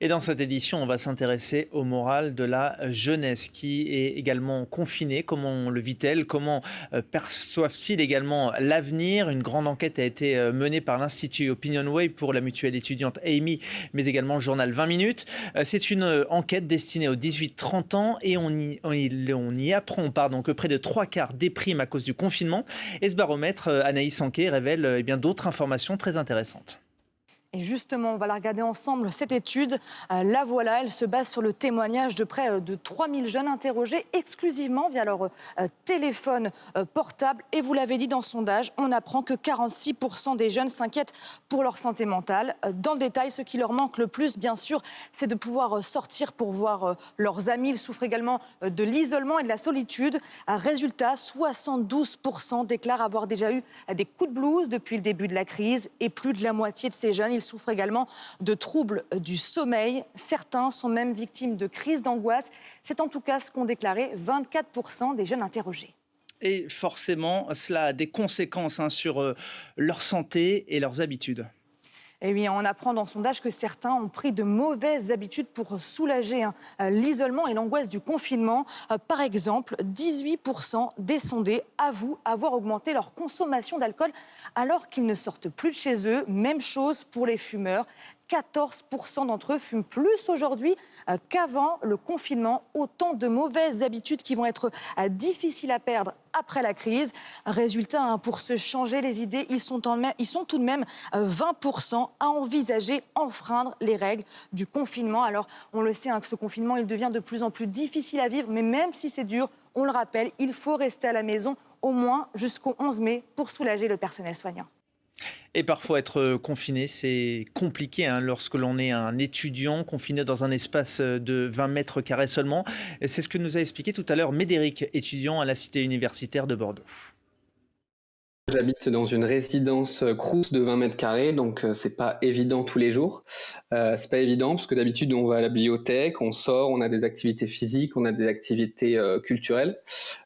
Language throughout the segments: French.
Et dans cette édition, on va s'intéresser au moral de la jeunesse qui est également confinée. Comment le vit-elle? Comment perçoivent-ils également l'avenir? Une grande enquête a été menée par l'Institut Opinionway pour la mutuelle étudiante Amy, mais également le journal 20 minutes. C'est une enquête destinée aux 18-30 ans et on y apprend que près de 3 quarts dépriment à cause du confinement. Et ce baromètre, Anaïs Anquet, révèle bien d'autres informations très intéressantes. Et justement, on va la regarder ensemble, cette étude. La voilà, elle se base sur le témoignage de près de 3000 jeunes interrogés exclusivement via leur téléphone portable. Et vous l'avez dit dans le sondage, on apprend que 46% des jeunes s'inquiètent pour leur santé mentale. Dans le détail, ce qui leur manque le plus, bien sûr, c'est de pouvoir sortir pour voir leurs amis. Ils souffrent également de l'isolement et de la solitude. Résultat, 72% déclarent avoir déjà eu des coups de blues depuis le début de la crise. Et plus de la moitié de ces jeunes, ils souffrent également de troubles du sommeil. Certains sont même victimes de crises d'angoisse. C'est en tout cas ce qu'ont déclaré 24% des jeunes interrogés. Et forcément, cela a des conséquences sur leur santé et leurs habitudes. Et oui, on apprend dans le sondage que certains ont pris de mauvaises habitudes pour soulager l'isolement et l'angoisse du confinement. Par exemple, 18% des sondés avouent avoir augmenté leur consommation d'alcool alors qu'ils ne sortent plus de chez eux. Même chose pour les fumeurs. 14% d'entre eux fument plus aujourd'hui qu'avant le confinement. Autant de mauvaises habitudes qui vont être difficiles à perdre après la crise. Résultat, pour se changer les idées, ils sont tout de même 20% à envisager enfreindre les règles du confinement. Alors, on le sait que ce confinement, il devient de plus en plus difficile à vivre. Mais même si c'est dur, on le rappelle, il faut rester à la maison au moins jusqu'au 11 mai pour soulager le personnel soignant. Et parfois être confiné, c'est compliqué lorsque l'on est un étudiant confiné dans un espace de 20 mètres carrés seulement. Et c'est ce que nous a expliqué tout à l'heure Médéric, étudiant à la Cité universitaire de Bordeaux. J'habite dans une résidence Crous de 20 mètres carrés, donc c'est pas évident tous les jours. C'est pas évident parce que d'habitude on va à la bibliothèque, on sort, on a des activités physiques, on a des activités culturelles.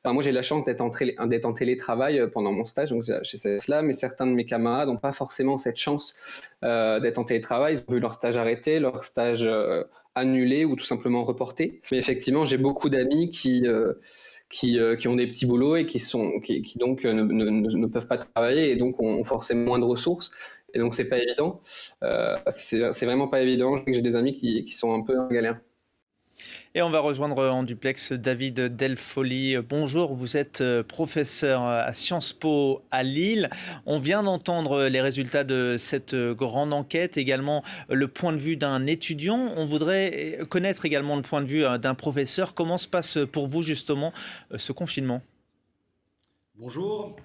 Alors moi j'ai la chance d'être en télétravail pendant mon stage, donc j'ai cela, mais certains de mes camarades n'ont pas forcément cette chance d'être en télétravail. Ils ont vu leur stage arrêté, leur stage annulé ou tout simplement reporté. Mais effectivement j'ai beaucoup d'amis qui ont des petits boulots et qui donc ne peuvent pas travailler et donc ont forcément moins de ressources. Et donc, c'est pas évident. C'est vraiment pas évident. J'ai des amis qui sont un peu en galère. Et on va rejoindre en duplex David Delfoli. Bonjour, vous êtes professeur à Sciences Po à Lille. On vient d'entendre les résultats de cette grande enquête, également le point de vue d'un étudiant. On voudrait connaître également le point de vue d'un professeur. Comment se passe pour vous justement ce confinement ? Bonjour.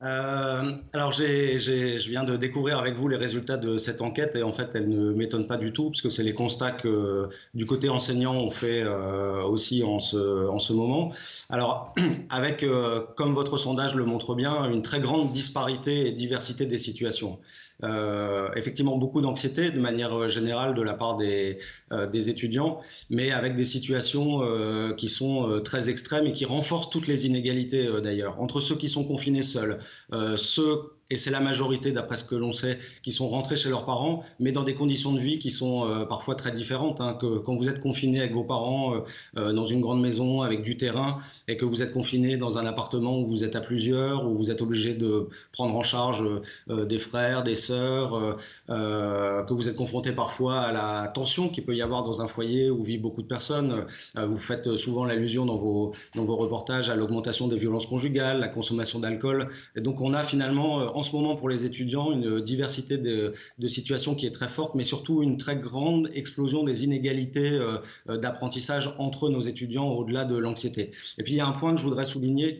Alors, je viens de découvrir avec vous les résultats de cette enquête et en fait, elle ne m'étonne pas du tout parce que c'est les constats que du côté enseignant on fait aussi en ce moment. Alors, avec, comme votre sondage le montre bien, une très grande disparité et diversité des situations. Effectivement, beaucoup d'anxiété de manière générale de la part des étudiants, mais avec des situations qui sont très extrêmes et qui renforcent toutes les inégalités d'ailleurs, entre ceux qui sont confinés seuls, ceux, et c'est la majorité d'après ce que l'on sait, qui sont rentrés chez leurs parents, mais dans des conditions de vie qui sont parfois très différentes. Que quand vous êtes confiné avec vos parents dans une grande maison avec du terrain et que vous êtes confiné dans un appartement où vous êtes à plusieurs, où vous êtes obligé de prendre en charge des frères, des sœurs, que vous êtes confronté parfois à la tension qu'il peut y avoir dans un foyer où vivent beaucoup de personnes. Vous faites souvent l'allusion dans vos reportages à l'augmentation des violences conjugales, la consommation d'alcool. Et donc on a finalement en ce moment pour les étudiants une diversité de situations qui est très forte, mais surtout une très grande explosion des inégalités d'apprentissage entre nos étudiants au-delà de l'anxiété. Et puis il y a un point que je voudrais souligner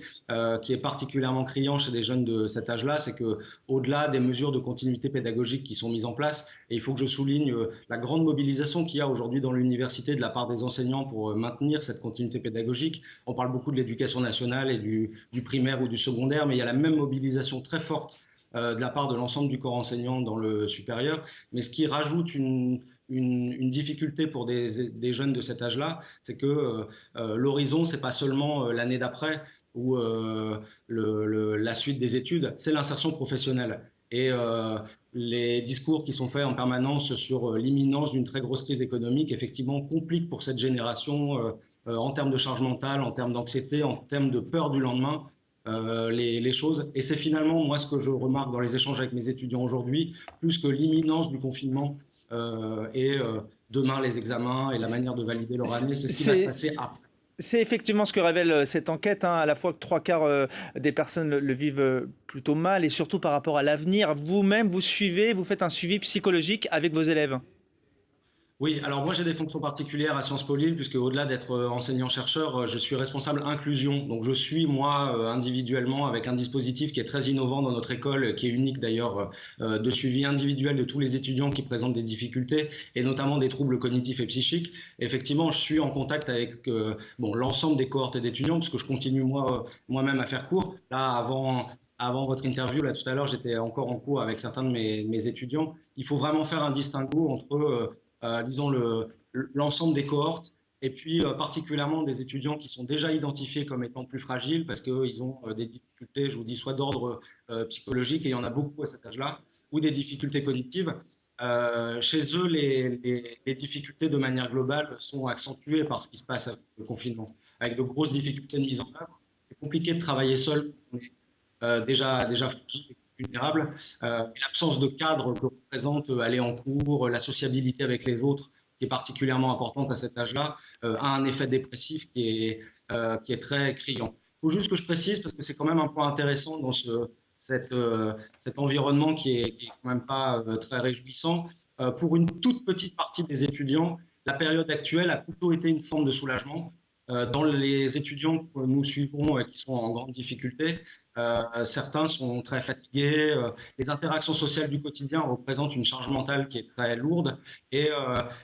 qui est particulièrement criant chez des jeunes de cet âge-là, c'est que au-delà des mesures de continuité pédagogique qui sont mises en place, et il faut que je souligne la grande mobilisation qu'il y a aujourd'hui dans l'université de la part des enseignants pour maintenir cette continuité pédagogique. On parle beaucoup de l'éducation nationale et du primaire ou du secondaire, mais il y a la même mobilisation très forte de la part de l'ensemble du corps enseignant dans le supérieur, mais ce qui rajoute une difficulté pour des jeunes de cet âge-là, c'est que l'horizon, c'est pas seulement l'année d'après ou la suite des études, c'est l'insertion professionnelle. Et les discours qui sont faits en permanence sur l'imminence d'une très grosse crise économique, effectivement, compliquent pour cette génération en termes de charge mentale, en termes d'anxiété, en termes de peur du lendemain, les choses. Et c'est finalement, moi, ce que je remarque dans les échanges avec mes étudiants aujourd'hui, plus que l'imminence du confinement demain les examens et la manière de valider leur année, c'est ce qui va se C'est passer après. c'est effectivement ce que révèle cette enquête, hein, à la fois que trois quarts des personnes le vivent plutôt mal et surtout par rapport à l'avenir. Vous-même, vous suivez, vous faites un suivi psychologique avec vos élèves. Oui, alors moi j'ai des fonctions particulières à Sciences Po Lille, puisque au-delà d'être enseignant-chercheur, je suis responsable inclusion. Donc je suis moi individuellement avec un dispositif qui est très innovant dans notre école, qui est unique d'ailleurs, de suivi individuel de tous les étudiants qui présentent des difficultés et notamment des troubles cognitifs et psychiques. Effectivement, je suis en contact avec l'ensemble des cohortes d'étudiants, parce que je continue moi-même à faire cours. Là, avant votre interview, là tout à l'heure, j'étais encore en cours avec certains de mes étudiants. Il faut vraiment faire un distinguo entre disons, l'ensemble des cohortes, et puis particulièrement des étudiants qui sont déjà identifiés comme étant plus fragiles parce qu'ils ont des difficultés, je vous dis, soit d'ordre psychologique, et il y en a beaucoup à cet âge-là, ou des difficultés cognitives. Chez eux, les difficultés de manière globale sont accentuées par ce qui se passe avec le confinement, avec de grosses difficultés de mise en œuvre. C'est compliqué de travailler seul, on est déjà fragile et vulnérable. Et l'absence de cadre que représente aller en cours, la sociabilité avec les autres, qui est particulièrement importante à cet âge-là, a un effet dépressif qui est très criant. Il faut juste que je précise, parce que c'est quand même un point intéressant dans cet environnement qui est quand même pas très réjouissant. Pour une toute petite partie des étudiants, la période actuelle a plutôt été une forme de soulagement. Dans les étudiants que nous suivons qui sont en grande difficulté, certains sont très fatigués. Les interactions sociales du quotidien représentent une charge mentale qui est très lourde, et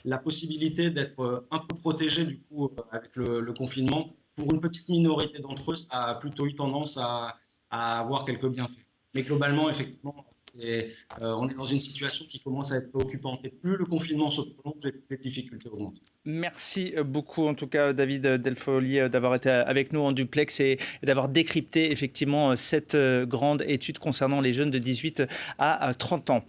la possibilité d'être un peu protégé du coup avec le confinement, pour une petite minorité d'entre eux, ça a plutôt eu tendance à avoir quelques bienfaits. Mais globalement, effectivement, on est dans une situation qui commence à être préoccupante. Et plus le confinement se prolonge, et plus les difficultés augmentent. Merci beaucoup, en tout cas, David Delfoli, d'avoir été avec nous en duplex et d'avoir décrypté effectivement cette grande étude concernant les jeunes de 18 à 30 ans.